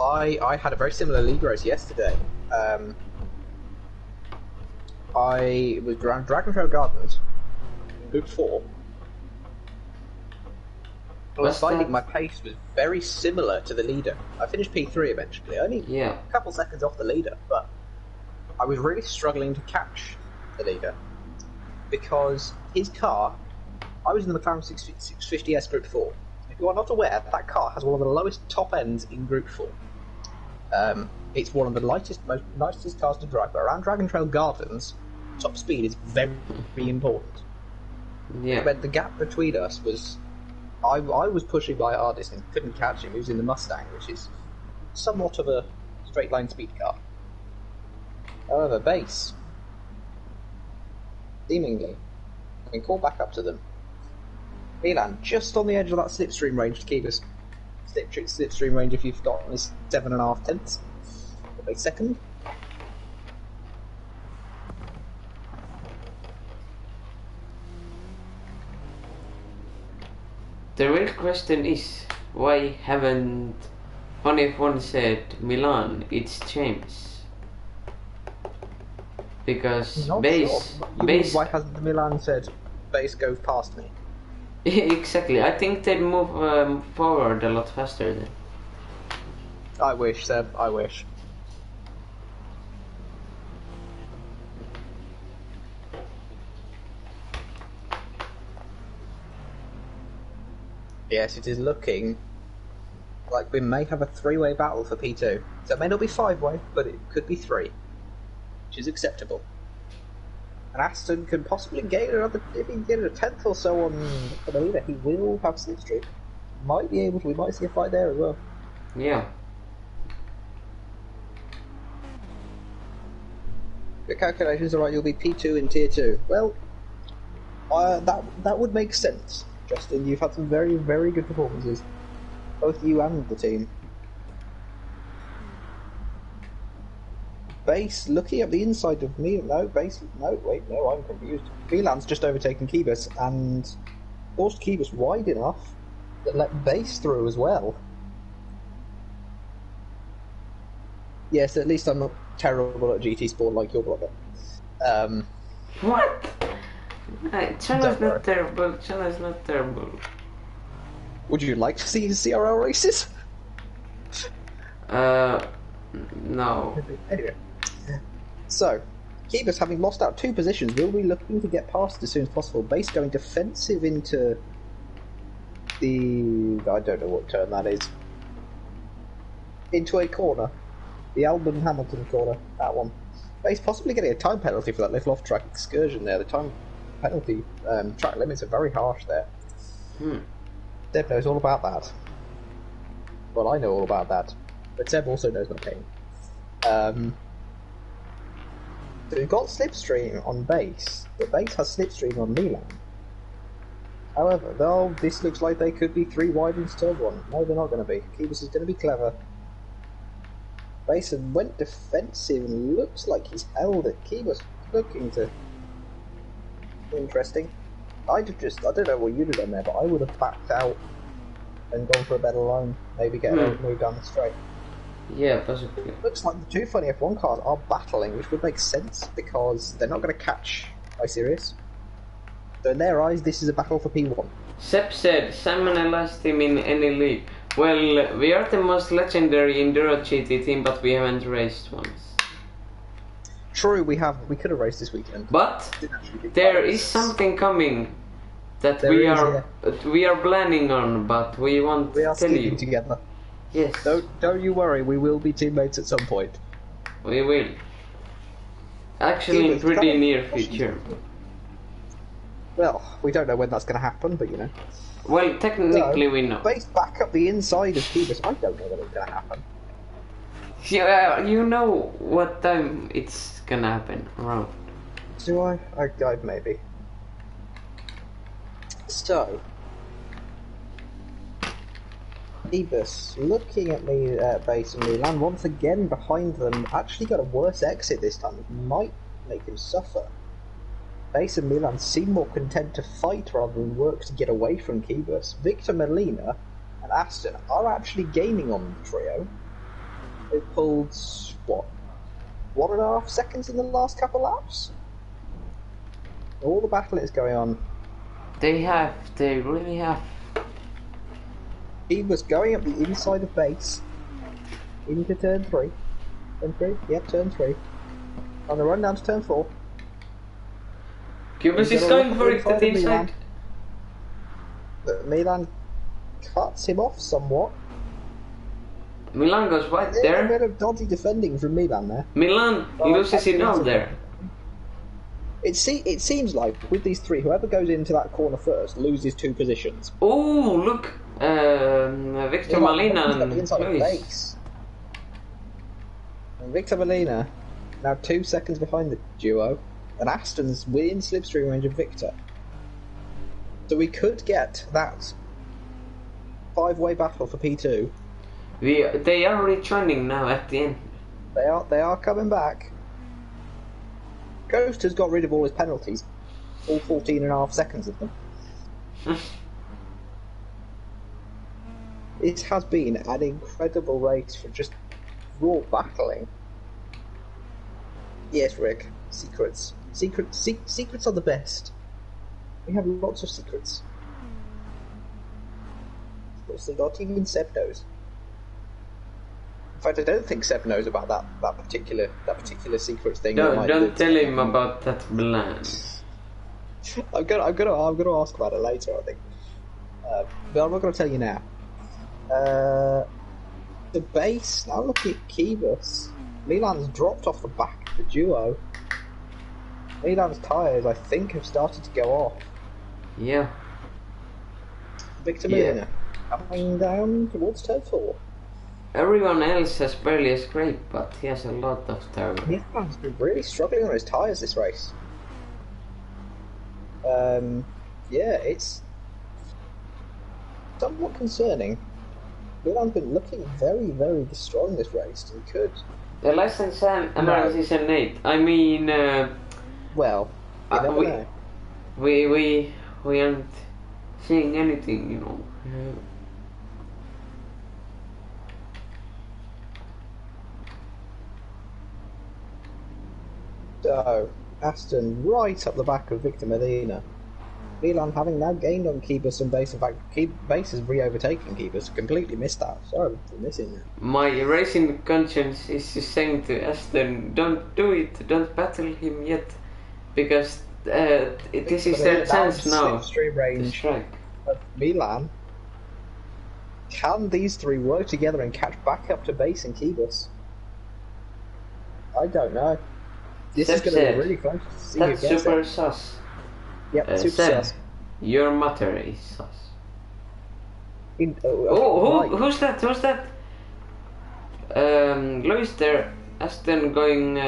I had a very similar league race yesterday. I was Dragon Trail Gardens, Group 4. I was finding my pace was very similar to the leader. I finished P3 eventually, only a couple seconds off the leader, but I was really struggling to catch the leader because his car, I was in the McLaren 650S Group 4. If you are not aware, that car has one of the lowest top ends in Group 4. It's one of the nicest cars to drive, but around Dragon Trail Gardens, top speed is very important. Yeah. But the gap between us was, I was pushing by hardest and couldn't catch him. He was in the Mustang, which is somewhat of a straight line speed car. However, base, seemingly, I can call back up to them. Milan, just on the edge of that slipstream range to keep us. Slipstream range, if you've got, is 7.5 tenths of a second. The real question is, why haven't Funny if one said Milan, it's James? Because base. Why hasn't Milan said base goes past me? Exactly. I think they'd move forward a lot faster then. I wish, Seb. I wish. Yes, it is looking like we may have a three-way battle for P2. So it may not be five-way, but it could be three, which is acceptable. And Aston can possibly gain another, if he can get a tenth or so on the leader, he will have slipstream. Might be able to, we might see a fight there as well. Yeah. The calculations are right, you'll be P2 in Tier 2. Well, that would make sense, Justin. You've had some very, very good performances. Both you and the team. Base, looking at the inside of me, I'm confused. Milan's just overtaken Kibus and forced Kibus wide enough that let Base through as well. Yes, at least I'm not terrible at GT Sport like your brother. What? China's Don't worry. not terrible. China's not terrible. Would you like to see his CRL races? No. Anyway, so Kibus, having lost out 2 positions, will be looking to get past as soon as possible. Base going defensive into the... I don't know what turn that is. Into a corner. The Albon Hamilton corner, that one. Base possibly getting a time penalty for that little off-track excursion there. The time penalty track limits are very harsh there. Deb knows all about that. Well, I know all about that. But Seb also knows my pain. So we've got Slipstream on base, but base has Slipstream on Milan. However, though, this looks like they could be 3 wide into turn 1. No, they're not going to be. Kibus is going to be clever. Basin went defensive and looks like he's held it. Kibus looking to... Interesting. I don't know what you'd have done there, but I would have backed out and gone for a better line. Maybe get a move down the straight. Yeah, possibly. Looks like the 2 funny F1 cars are battling, which would make sense because they're not going to catch iSerious. So in their eyes, this is a battle for P1. Seb said, Simon and last team in any league. Well, we are the most legendary Enduro GT team, but we haven't raced once. True, we could have raced this weekend. But there is something coming that we are planning on, but we won't tell you. Together. Yes. Don't you worry, we will be teammates at some point. We will. Actually, in pretty near future. Well, we don't know when that's going to happen, but you know. Well, technically we know. Base back up the inside of Kibus. I don't know when it's going to happen. You know what time it's gonna happen around. Do I? Maybe. So, Kibus, looking at me base and Milan, once again behind them, actually got a worse exit this time. It might make him suffer. Base and Milan seem more content to fight rather than work to get away from Kibus. Victor Molina and Aston are actually gaining on the trio. They've pulled, what, 1.5 seconds in the last couple laps? All the battle is going on. They really have. Kibus going up the inside of base into turn 3. Turn 3? Yep, turn 3. On the run down to turn 4. Kibus is going for it to the inside. But Milan cuts him off somewhat. Milan goes right there. A bit of dodgy defending from Milan there. Milan loses it all there. It seems like with these 3, whoever goes into that corner first loses 2 positions. Oh, look! Victor Molina and Luis. And Victor Molina now 2 seconds behind the duo, and Aston's within slipstream range of Victor. So we could get that 5-way battle for P2. They are returning now at the end. They are coming back. Ghost has got rid of all his penalties, all 14.5 seconds of them. It has been an incredible race for just raw battling. Yes, Rick. Secrets. Secrets are the best. We have lots of secrets. Also, not even Seb knows. In fact, I don't think Seb knows about that particular secrets thing. Don't tell him about that plan. I'm gonna ask about it later, I think. But I'm not gonna tell you now. The base, now look at Kibus. Milan's dropped off the back of the duo. Milan's tyres, I think, have started to go off. Yeah. Victor Molina coming down towards turn 4. Everyone else has barely a scrape, but he has a lot of tires. Yeah, he's been really struggling on his tyres this race. Yeah, it's somewhat concerning. Milan's been looking very, very strong this race, and could. The license analysis is an 8. I mean, well, you never know. We aren't seeing anything, you know. So, Aston right up the back of Victor Medina. Milan having now gained on Kibus and Base. In fact, Base has re-overtaken Kibus. Completely missed that. Sorry for missing that. My racing conscience is saying to Aston, don't do it, don't battle him yet, because this is their chance now to strike. Of Milan. Can these three work together and catch back up to Base and Kibus? I don't know. This is going to be really close to see That's super sus. Yep, super sus. Your matter is sus. Who's that? Who's that? Luis there, Aston going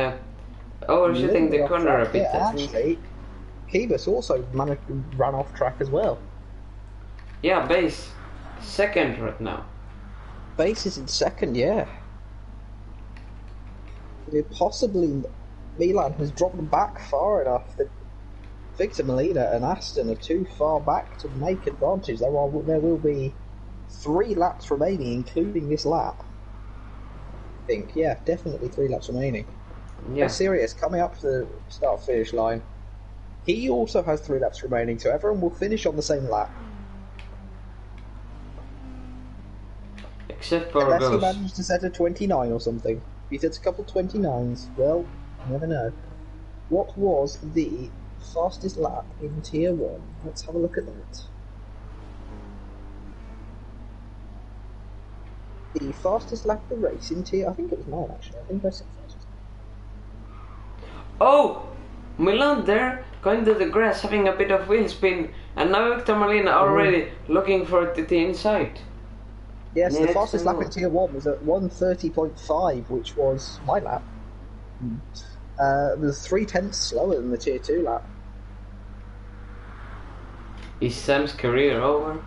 overshooting the corner a bit. Yeah, actually, Kibus also ran off track as well. Yeah, Base second right now. Base is in second, yeah. Possibly Milan has dropped back far enough that Victor Molina and Aston are too far back to make advantage. There will be 3 laps remaining, including this lap. I think, yeah, definitely 3 laps remaining. Yeah. Serious coming up to the start-finish line. He also has 3 laps remaining, so everyone will finish on the same lap. Except for unless he managed to set a 29 or something. If he sets a couple 29s, well, you never know. What was the fastest lap in Tier 1? Let's have a look at that. The fastest lap of the race in Tier... I think it was mine, actually. I think I said fastest. Oh! Milan there, going to the grass, having a bit of wheel spin, and now Victor Molina already looking for the inside. Yes, the fastest lap in Tier 1 was at 1:30.5, which was my lap. It was 3/10 slower than the Tier 2 lap. Is Sam's career over?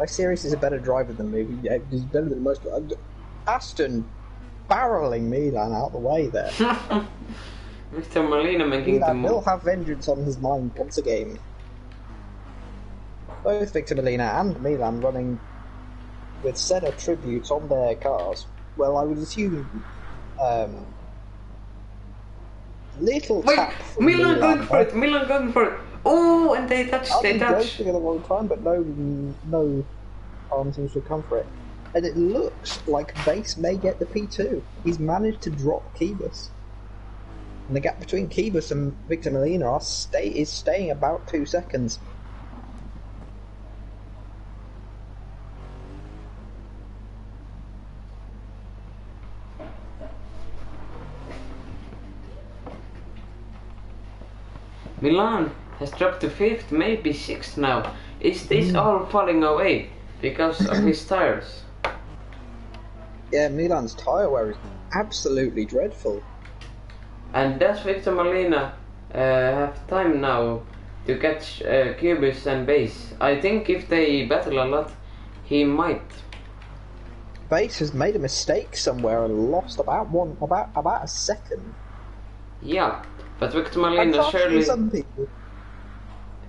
Sirius is a better driver than me. He's better than most. Aston barreling Milan out the way there. Victor Molina making Milan will have vengeance on his mind once again. Both Victor Molina and Milan running with Senna tributes on their cars. Well, I would assume little tap from Milan going for it. Milan going for it. Oh, and they touched. They touched. Going at the wrong time, but no harm seems to come for it. And it looks like Base may get the P2. He's managed to drop Kibus. And the gap between Kibus and Victor Molina is staying about 2 seconds. Milan has dropped to 5th, maybe 6th now. Is this all falling away because of his tires? Yeah, Milan's tyre wear is absolutely dreadful. And does Victor Molina have time now to catch Kibus and Base? I think if they battle a lot, he might. Base has made a mistake somewhere and lost about a second. Yeah, but Victor Molina surely some people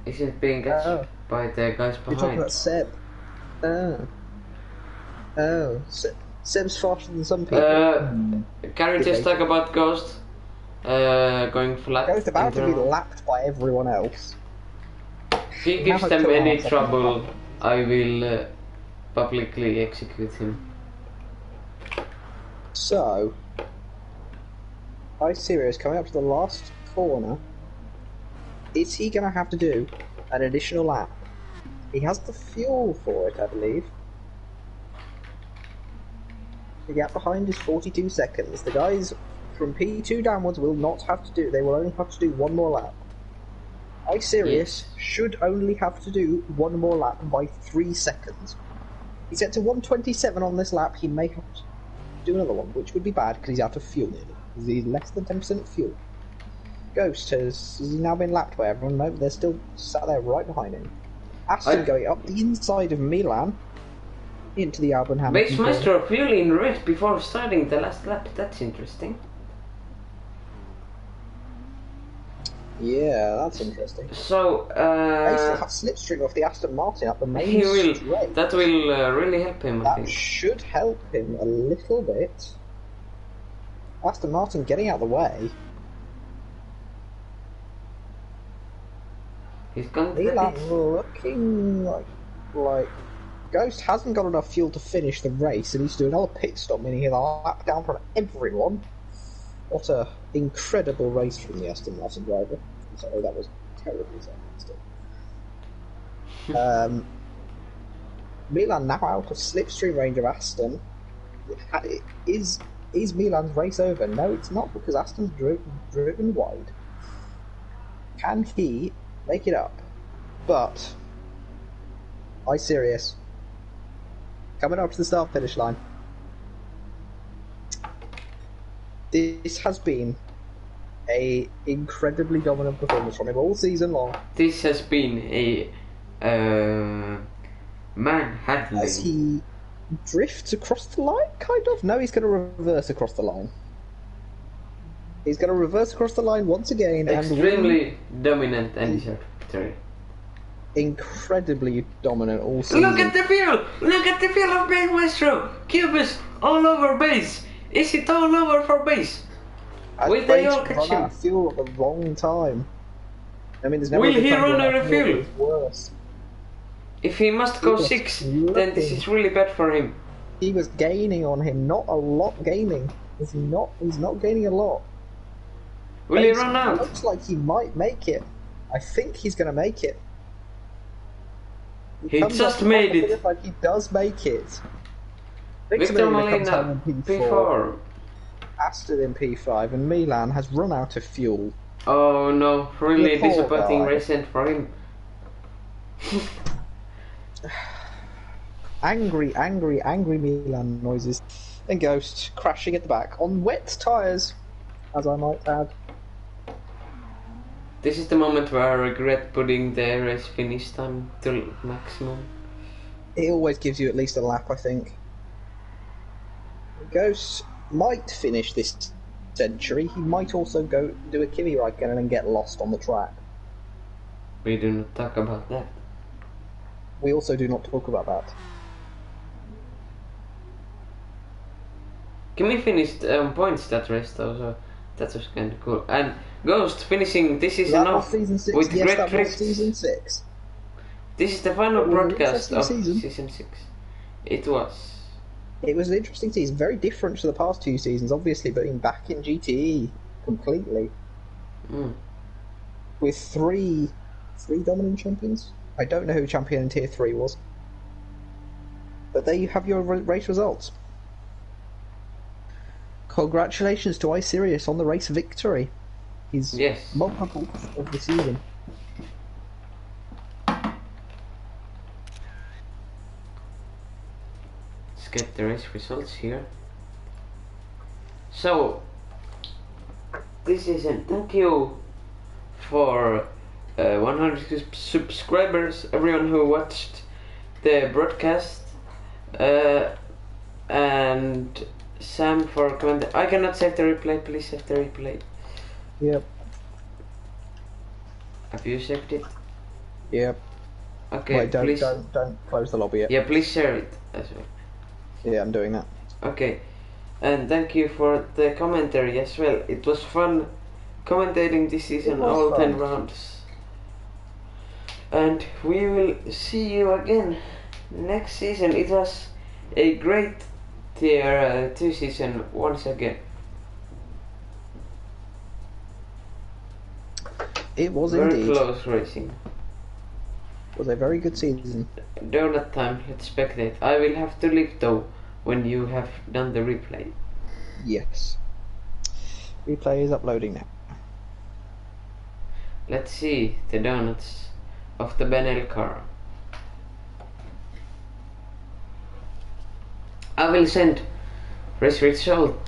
isn't being catched by the guys behind. You're talking about Seb. Seb's faster than some people. Can we just talk about Ghost going flat? Ghost about to be lapped by everyone else. If he gives them any trouble, I will publicly execute him. So, Sirius coming up to the last corner. Is he going to have to do an additional lap? He has the fuel for it, I believe. The gap behind is 42 seconds. The guys from P2 downwards will not have to do. They will only have to do one more lap. Sirius should only have to do one more lap by 3 seconds. He's set to 1:27 on this lap. He may have to do another one, which would be bad because he's out of fuel nearly. He's less than 10% fuel. Ghost has he now been lapped by everyone? No, they're still sat there right behind him. Aston going up the inside of Milan into the Albon Hamilton. Base Maestro fuel in red before starting the last lap. That's interesting. Yeah, that's interesting. So, slipstream off the Aston Martin up the main straight. That will really help him, I think. That should help him a little bit. Aston Martin getting out of the way. He's gone to the Milan pits. looking like Ghost hasn't got enough fuel to finish the race, and he's doing another pit stop, meaning he's a lap down from everyone. What a incredible race from the Aston Martin driver. Sorry, that was terribly sarcastic. Milan now out of slipstream range of Aston. Is Milan's race over? No, it's not, because Aston's driven wide. Can he make it up? But iSerious coming up to the start finish line. This has been a incredibly dominant performance from him all season long. This has been a manhandling. As he drifts across the line, kind of. No, he's going to reverse across the line. He's going to reverse across the line once again. Extremely dominant and victory. Incredibly dominant all season. Look at the field! Look at the field of Base Maestro! Cubus all over base! Is it all over for base? Will they all catch him? Out of fuel at the wrong time. I mean, there's never Will he run out of fuel? Worse. If he must go 6, then this is really bad for him. He was gaining on him, not a lot gaining. He's not gaining a lot. Will he run out? Looks like he might make it. I think he's going to make it. He just made it. Like he does make it. Victor Molina, P4. Aston in P5, and Milan has run out of fuel. Oh no, really disappointing race end for him. Angry Milan noises. And Ghost crashing at the back on wet tyres, as I might add. This is the moment where I regret putting the race finish time to maximum. It always gives you at least a lap, I think. Ghost might finish this century. He might also go do a Kimi Raikkonen and get lost on the track. We do not talk about that. We also do not talk about that. Kimi finished points that race though, so that was kind of cool. And Ghost finishing this season off with yes, great that tricks. Was season 6. This is the final broadcast of season 6. It was. It was an interesting season, very different to the past 2 seasons, obviously, but being back in GTE completely. With three dominant champions. I don't know who champion in Tier 3 was. But there you have your race results. Congratulations to iSerious on the race victory. His multiple of the season. Let's get the race results here. So, this season, thank you for 100 subscribers, everyone who watched the broadcast, and Sam for comment. I cannot save the replay, please save the replay. Yep. Have you saved it? Yep. Okay, wait, please. Don't close the lobby yet. Yeah, please share it as well. Yeah, I'm doing that. Okay, and thank you for the commentary as well. It was fun commentating this season, all 10 rounds. And we will see you again next season. It was a great Tier 2 season once again. It was very indeed. Close racing. It was a very good season. Donut time, let's spectate. I will have to leave though when you have done the replay. Yes. Replay is uploading now. Let's see the donuts of the Benel car. I will send race result.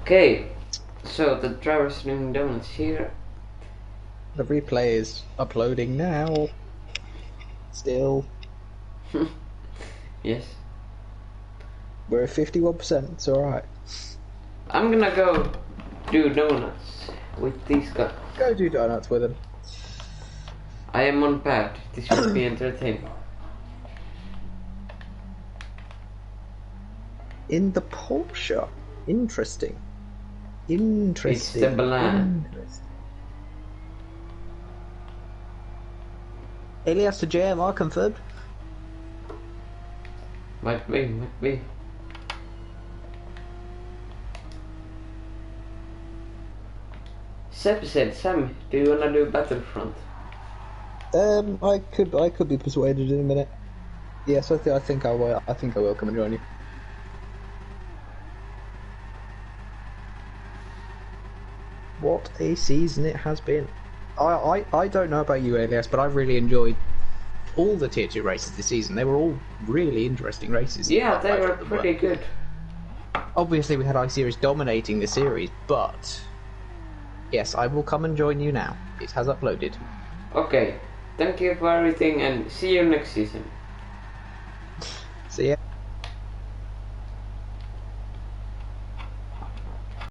Okay, so the driver's doing donuts here. The replay is uploading now. Still. Yes. We're at 51%, it's alright. I'm gonna go do donuts with these guys. Go do donuts with him. I am on pad. This will be entertaining. In the Porsche. Interesting. It's the bland. Elias to JMR confirmed. Might be. Seb said, Sam, do you wanna do Battlefront? I could be persuaded in a minute. Yes, I think I will. I think I will come and join you. What a season it has been. I don't know about you, Elias, but I've really enjoyed all the Tier 2 races this season. They were all really interesting races. Yeah, they were pretty good. Obviously, we had iSeries dominating the series, but yes, I will come and join you now. It has uploaded. Okay, thank you for everything and see you next season.